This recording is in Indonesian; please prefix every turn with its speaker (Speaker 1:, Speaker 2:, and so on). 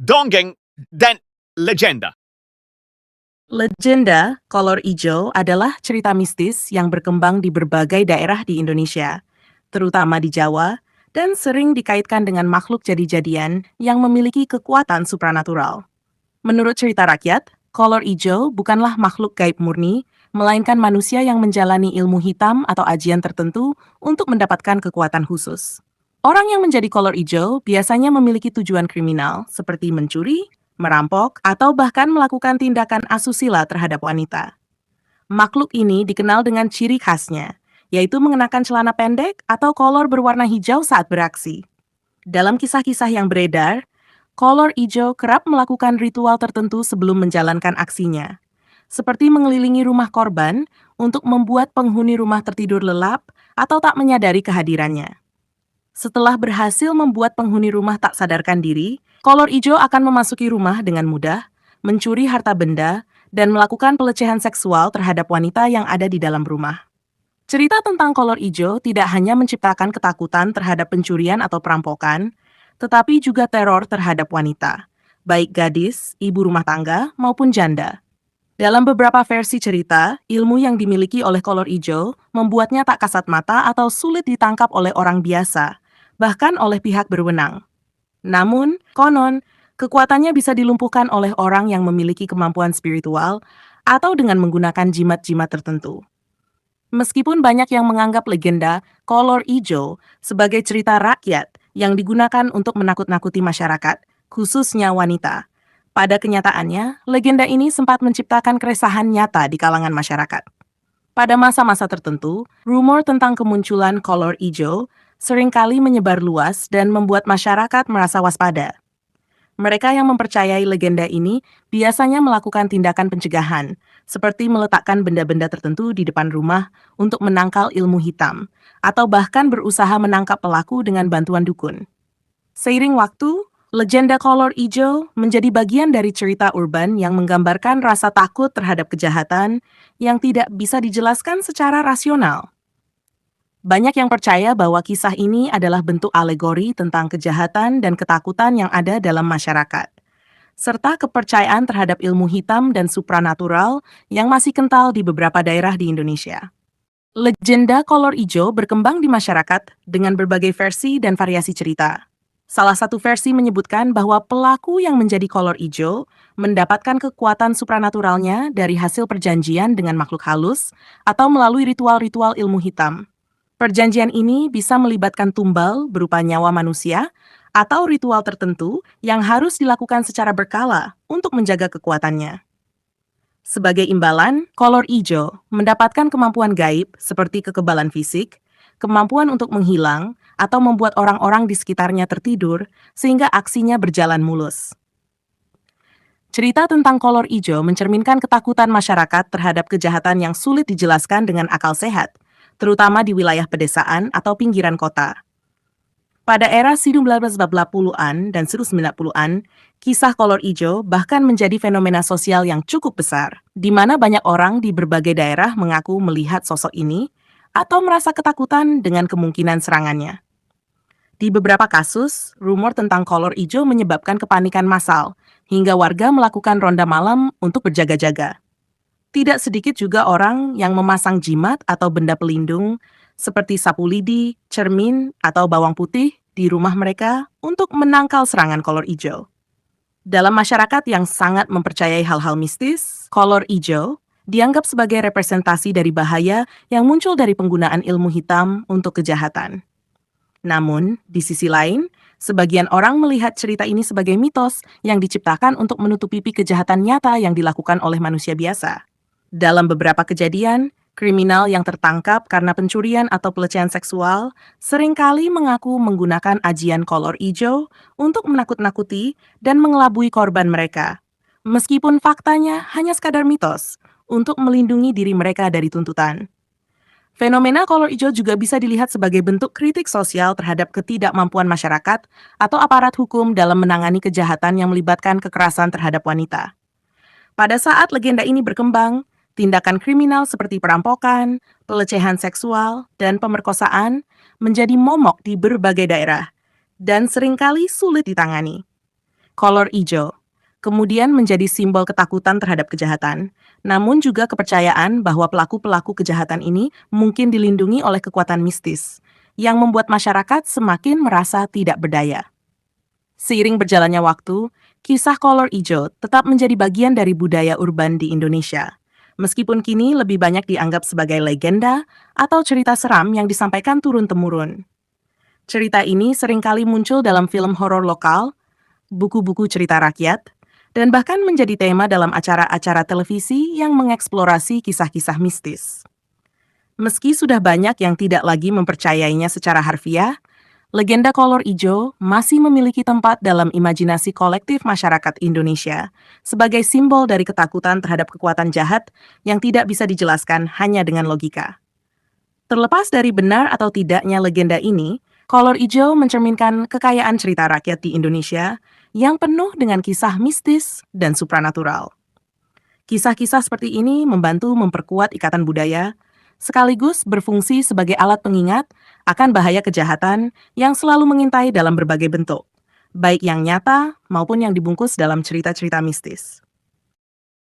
Speaker 1: dongeng, dan legenda.
Speaker 2: Legenda kolor ijo adalah cerita mistis yang berkembang di berbagai daerah di Indonesia, terutama di Jawa, dan sering dikaitkan dengan makhluk jadi-jadian yang memiliki kekuatan supranatural. Menurut cerita rakyat, kolor ijo bukanlah makhluk gaib murni, melainkan manusia yang menjalani ilmu hitam atau ajian tertentu untuk mendapatkan kekuatan khusus. Orang yang menjadi kolor ijo biasanya memiliki tujuan kriminal, seperti mencuri, merampok, atau bahkan melakukan tindakan asusila terhadap wanita. Makhluk ini dikenal dengan ciri khasnya, yaitu mengenakan celana pendek atau kolor berwarna hijau saat beraksi. Dalam kisah-kisah yang beredar, kolor ijo kerap melakukan ritual tertentu sebelum menjalankan aksinya, seperti mengelilingi rumah korban untuk membuat penghuni rumah tertidur lelap atau tak menyadari kehadirannya. Setelah berhasil membuat penghuni rumah tak sadarkan diri, kolor ijo akan memasuki rumah dengan mudah, mencuri harta benda, dan melakukan pelecehan seksual terhadap wanita yang ada di dalam rumah. Cerita tentang kolor ijo tidak hanya menciptakan ketakutan terhadap pencurian atau perampokan, tetapi juga teror terhadap wanita, baik gadis, ibu rumah tangga, maupun janda. Dalam beberapa versi cerita, ilmu yang dimiliki oleh kolor ijo membuatnya tak kasat mata atau sulit ditangkap oleh orang biasa, bahkan oleh pihak berwenang. Namun, konon, kekuatannya bisa dilumpuhkan oleh orang yang memiliki kemampuan spiritual atau dengan menggunakan jimat-jimat tertentu. Meskipun banyak yang menganggap legenda kolor ijo sebagai cerita rakyat yang digunakan untuk menakut-nakuti masyarakat, khususnya wanita, pada kenyataannya, legenda ini sempat menciptakan keresahan nyata di kalangan masyarakat. Pada masa-masa tertentu, rumor tentang kemunculan kolor ijo seringkali menyebar luas dan membuat masyarakat merasa waspada. Mereka yang mempercayai legenda ini biasanya melakukan tindakan pencegahan, seperti meletakkan benda-benda tertentu di depan rumah untuk menangkal ilmu hitam, atau bahkan berusaha menangkap pelaku dengan bantuan dukun. Seiring waktu, legenda kolor ijo menjadi bagian dari cerita urban yang menggambarkan rasa takut terhadap kejahatan yang tidak bisa dijelaskan secara rasional. Banyak yang percaya bahwa kisah ini adalah bentuk alegori tentang kejahatan dan ketakutan yang ada dalam masyarakat, serta kepercayaan terhadap ilmu hitam dan supranatural yang masih kental di beberapa daerah di Indonesia. Legenda kolor ijo berkembang di masyarakat dengan berbagai versi dan variasi cerita. Salah satu versi menyebutkan bahwa pelaku yang menjadi kolor ijo mendapatkan kekuatan supranaturalnya dari hasil perjanjian dengan makhluk halus atau melalui ritual-ritual ilmu hitam. Perjanjian ini bisa melibatkan tumbal berupa nyawa manusia atau ritual tertentu yang harus dilakukan secara berkala untuk menjaga kekuatannya. Sebagai imbalan, kolor ijo mendapatkan kemampuan gaib seperti kekebalan fisik, kemampuan untuk menghilang, atau membuat orang-orang di sekitarnya tertidur sehingga aksinya berjalan mulus. Cerita tentang kolor ijo mencerminkan ketakutan masyarakat terhadap kejahatan yang sulit dijelaskan dengan akal sehat, terutama di wilayah pedesaan atau pinggiran kota. Pada era 1980-an dan 1990-an, kisah kolor ijo bahkan menjadi fenomena sosial yang cukup besar, di mana banyak orang di berbagai daerah mengaku melihat sosok ini atau merasa ketakutan dengan kemungkinan serangannya. Di beberapa kasus, rumor tentang kolor ijo menyebabkan kepanikan massal, hingga warga melakukan ronda malam untuk berjaga-jaga. Tidak sedikit juga orang yang memasang jimat atau benda pelindung, seperti sapu lidi, cermin, atau bawang putih di rumah mereka untuk menangkal serangan kolor ijo. Dalam masyarakat yang sangat mempercayai hal-hal mistis, kolor ijo dianggap sebagai representasi dari bahaya yang muncul dari penggunaan ilmu hitam untuk kejahatan. Namun, di sisi lain, sebagian orang melihat cerita ini sebagai mitos yang diciptakan untuk menutupi kejahatan nyata yang dilakukan oleh manusia biasa. Dalam beberapa kejadian, kriminal yang tertangkap karena pencurian atau pelecehan seksual seringkali mengaku menggunakan ajian kolor ijo untuk menakut-nakuti dan mengelabui korban mereka, meskipun faktanya hanya sekadar mitos untuk melindungi diri mereka dari tuntutan. Fenomena kolor ijo juga bisa dilihat sebagai bentuk kritik sosial terhadap ketidakmampuan masyarakat atau aparat hukum dalam menangani kejahatan yang melibatkan kekerasan terhadap wanita. Pada saat legenda ini berkembang, tindakan kriminal seperti perampokan, pelecehan seksual, dan pemerkosaan menjadi momok di berbagai daerah dan seringkali sulit ditangani. kolor ijo, kemudian menjadi simbol ketakutan terhadap kejahatan, namun juga kepercayaan bahwa pelaku-pelaku kejahatan ini mungkin dilindungi oleh kekuatan mistis, yang membuat masyarakat semakin merasa tidak berdaya. Seiring berjalannya waktu, kisah kolor ijo tetap menjadi bagian dari budaya urban di Indonesia. Meskipun kini lebih banyak dianggap sebagai legenda atau cerita seram yang disampaikan turun-temurun. Cerita ini seringkali muncul dalam film horor lokal, buku-buku cerita rakyat, dan bahkan menjadi tema dalam acara-acara televisi yang mengeksplorasi kisah-kisah mistis. Meski sudah banyak yang tidak lagi mempercayainya secara harfiah, legenda kolor ijo masih memiliki tempat dalam imajinasi kolektif masyarakat Indonesia sebagai simbol dari ketakutan terhadap kekuatan jahat yang tidak bisa dijelaskan hanya dengan logika. Terlepas dari benar atau tidaknya legenda ini, kolor ijo mencerminkan kekayaan cerita rakyat di Indonesia yang penuh dengan kisah mistis dan supranatural. Kisah-kisah seperti ini membantu memperkuat ikatan budaya, sekaligus berfungsi sebagai alat pengingat akan bahaya kejahatan yang selalu mengintai dalam berbagai bentuk, baik yang nyata maupun yang dibungkus dalam cerita-cerita mistis.